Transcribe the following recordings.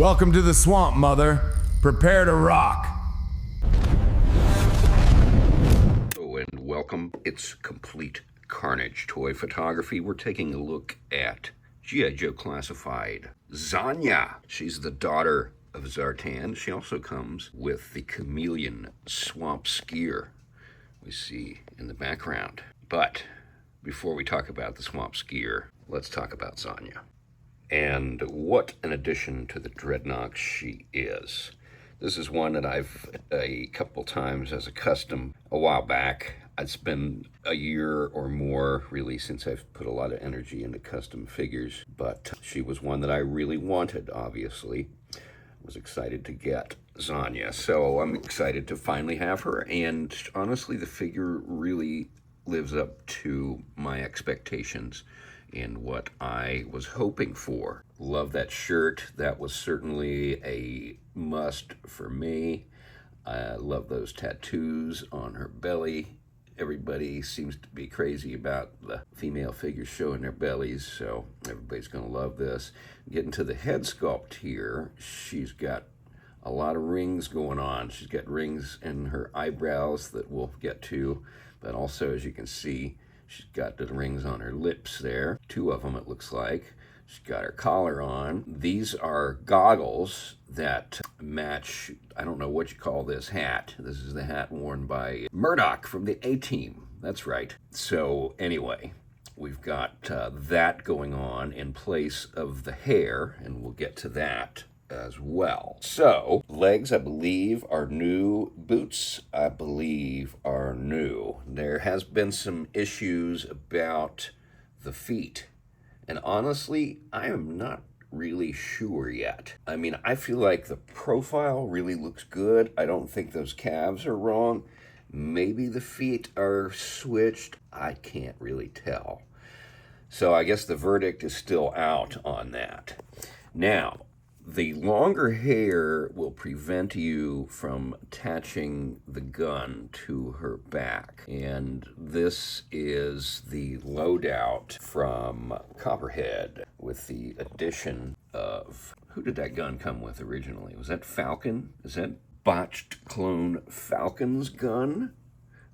Welcome to the swamp, Mother. Prepare to rock. Oh, and welcome. It's Complete Carnage Toy Photography. We're taking a look at G.I. Joe Classified Zanya. She's the daughter of Zartan. She also comes with the chameleon swamp skier we see in the background. But before we talk about the swamp skier, let's talk about Zanya. And what an addition to the Dreadnok she is. This is one that I've a couple times as a custom a while back. It's been a year or more really since I've put a lot of energy into custom figures, but she was one that I really wanted, obviously. Was excited to get Zanya, so I'm excited to finally have her, and honestly the figure really lives up to my expectations and what I was hoping for. Love that shirt. That was certainly a must for me. I love those tattoos on her belly. Everybody seems to be crazy about the female figures showing their bellies, so everybody's gonna love this. Getting to the head sculpt here, she's got a lot of rings going on. She's got rings in her eyebrows that we'll get to, but also, as you can see, she's got the rings on her lips there. Two of them, it looks like. She's got her collar on. These are goggles that match, I don't know what you call this hat. This is the hat worn by Murdoch from the A-Team. That's right. So anyway, we've got that going on in place of the hair, and we'll get to that as well. So, legs, I believe, are new. Boots, I believe, are new. There has been some issues about the feet. And honestly, I am not really sure yet. I mean, I feel like the profile really looks good. I don't think those calves are wrong. Maybe the feet are switched. I can't really tell. So I guess the verdict is still out on that. Now, the longer hair will prevent you from attaching the gun to her back. And this is the loadout from Copperhead with the addition of, who did that gun come with originally? Was that Falcon? Is that botched clone Falcon's gun?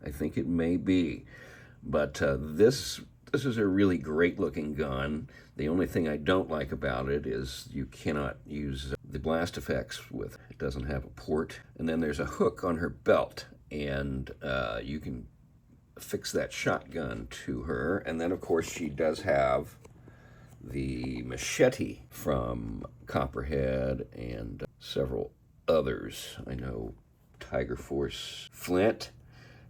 I think it may be. But this is a really great looking gun. The only thing I don't like about it is you cannot use the blast effects with it. It doesn't have a port. And then there's a hook on her belt, and you can fix that shotgun to her. And then of course she does have the machete from Copperhead and several others. I know Tiger Force Flint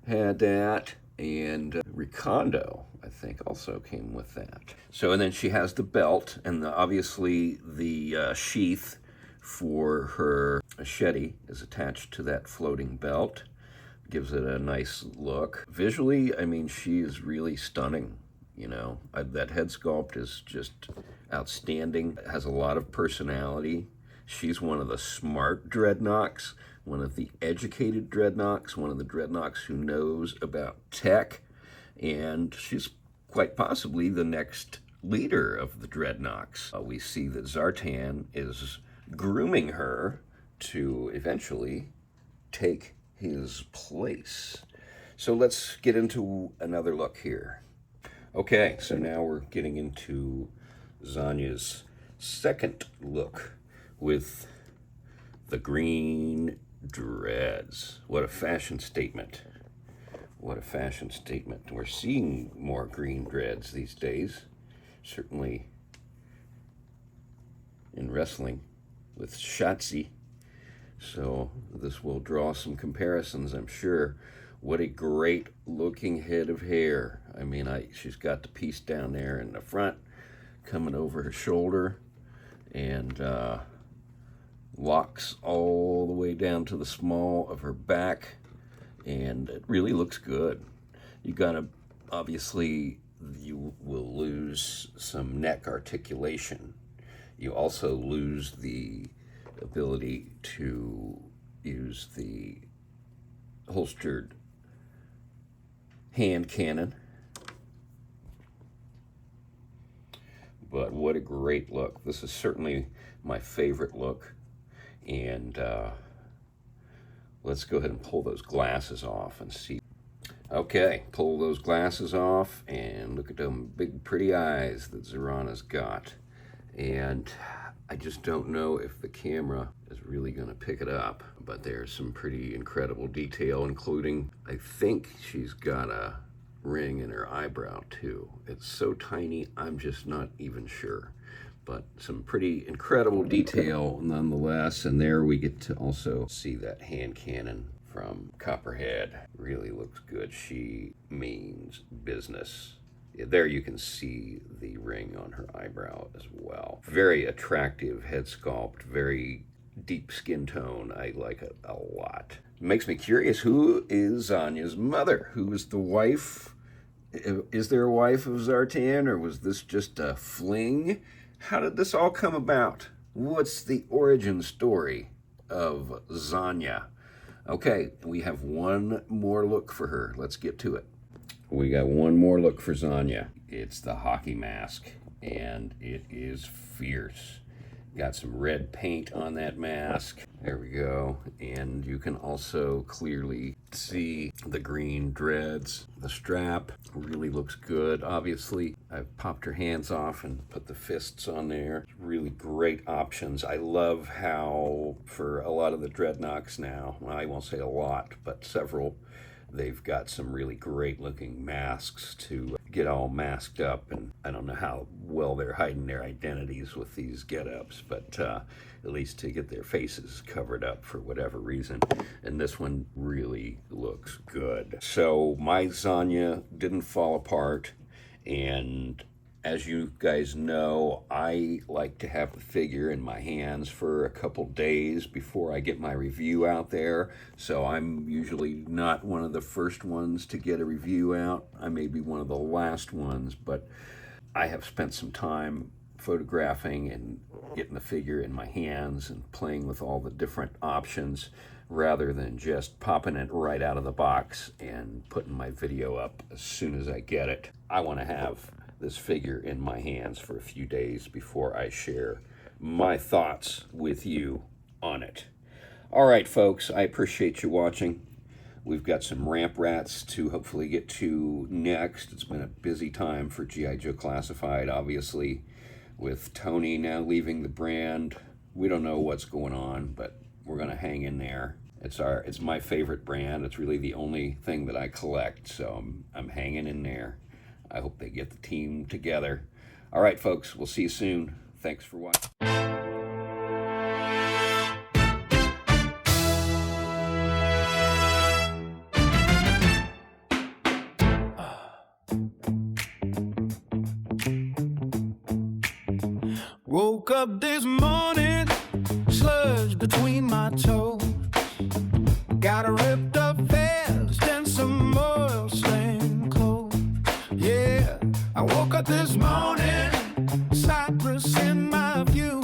had that, and Recondo, I think, also came with that. So, and then she has the belt, and obviously the sheath for her machete is attached to that floating belt. Gives it a nice look. Visually, I mean, she is really stunning. You know, that head sculpt is just outstanding. It has a lot of personality. She's one of the smart Dreadnoks, one of the educated Dreadnoks, one of the Dreadnoks who knows about tech, and she's quite possibly the next leader of the Dreadnoks. We see that Zartan is grooming her to eventually take his place. So let's get into another look here. Okay, so now we're getting into Zanya's second look with the green dreads. What a fashion statement. What a fashion statement. We're seeing more green dreads these days. Certainly in wrestling with Shotzi. So this will draw some comparisons, I'm sure. What a great looking head of hair. I mean, she's got the piece down there in the front coming over her shoulder, and locks all the way down to the small of her back, and it really looks good. You gotta, obviously, you will lose some neck articulation. You also lose the ability to use the holstered hand cannon. But what a great look. This is certainly my favorite look And let's go ahead and pull those glasses off and see. Okay, pull those glasses off and look at them big pretty eyes that Zorana's got. And I just don't know if the camera is really going to pick it up, but there's some pretty incredible detail, including, I think she's got a ring in her eyebrow too. It's so tiny, I'm just not even sure. But some pretty incredible detail nonetheless. And there we get to also see that hand cannon from Copperhead. Really looks good. She means business. There you can see the ring on her eyebrow as well. Very attractive head sculpt, very deep skin tone. I like it a lot. It makes me curious, who is Zanya's mother? Who is the wife? Is there a wife of Zartan, or was this just a fling? How did this all come about? What's the origin story of Zanya? Okay, we have one more look for her. Let's get to it. We got one more look for Zanya. It's the hockey mask, and it is fierce. Got some red paint on that mask. There we go. And you can also clearly see the green dreads. The strap really looks good. Obviously, I've popped her hands off and put the fists on there. Really great options. I love how for a lot of the Dreadnoks now, well, I won't say a lot, but several, they've got some really great looking masks to get all masked up, and I don't know how well they're hiding their identities with these get-ups, but at least to get their faces covered up for whatever reason. And this one really looks good. So my Zanya didn't fall apart, and as you guys know, I like to have the figure in my hands for a couple days before I get my review out there. So I'm usually not one of the first ones to get a review out. I may be one of the last ones, but I have spent some time photographing and getting the figure in my hands and playing with all the different options rather than just popping it right out of the box and putting my video up as soon as I get it. I want to have this figure in my hands for a few days before I share my thoughts with you on it. All right, folks, I appreciate you watching. We've got some ramp rats to hopefully get to next. It's been a busy time for G.I. Joe Classified, obviously, with Tony now leaving the brand. We don't know what's going on, but we're gonna hang in there. It's my favorite brand. It's really the only thing that I collect, so I'm hanging in there. I hope they get the team together. All right, folks, we'll see you soon. Thanks for watching. Woke up this morning, sludge between my toes. Got a ripped up vest and some oil stained clothes. Yeah, I woke up this morning, Cypress in my view,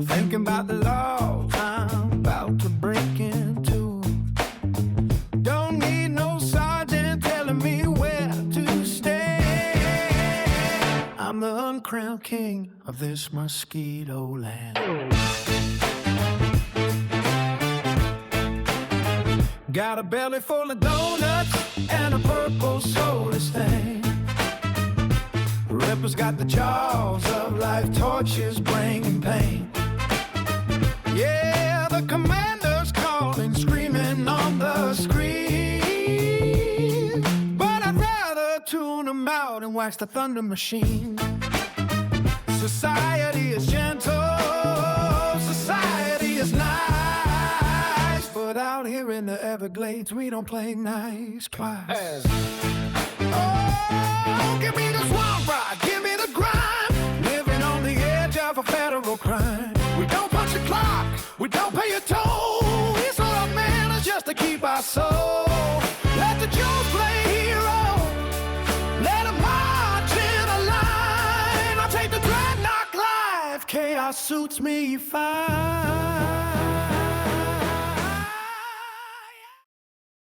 thinking about the laws I'm about to break into. Don't need no sergeant telling me where to stay. I'm the uncrowned king of this mosquito land. Got a belly full of donuts and a purple soda stain. Ripper's got the jaws of life torches bringing pain. Yeah, the commander's calling, screaming on the screen. But I'd rather tune them out and wax the thunder machine. Society is gentle, society is nice, but out here in the Everglades we don't play nice twice. Oh, give me the swamp rock, give me the grime, living on the edge of a federal crime. We don't punch the clock, we don't pay a toll. It's all our manners just to keep our soul. Let the Joes play hero, let them march in a line. I'll take the Dreadnok life, chaos suits me fine.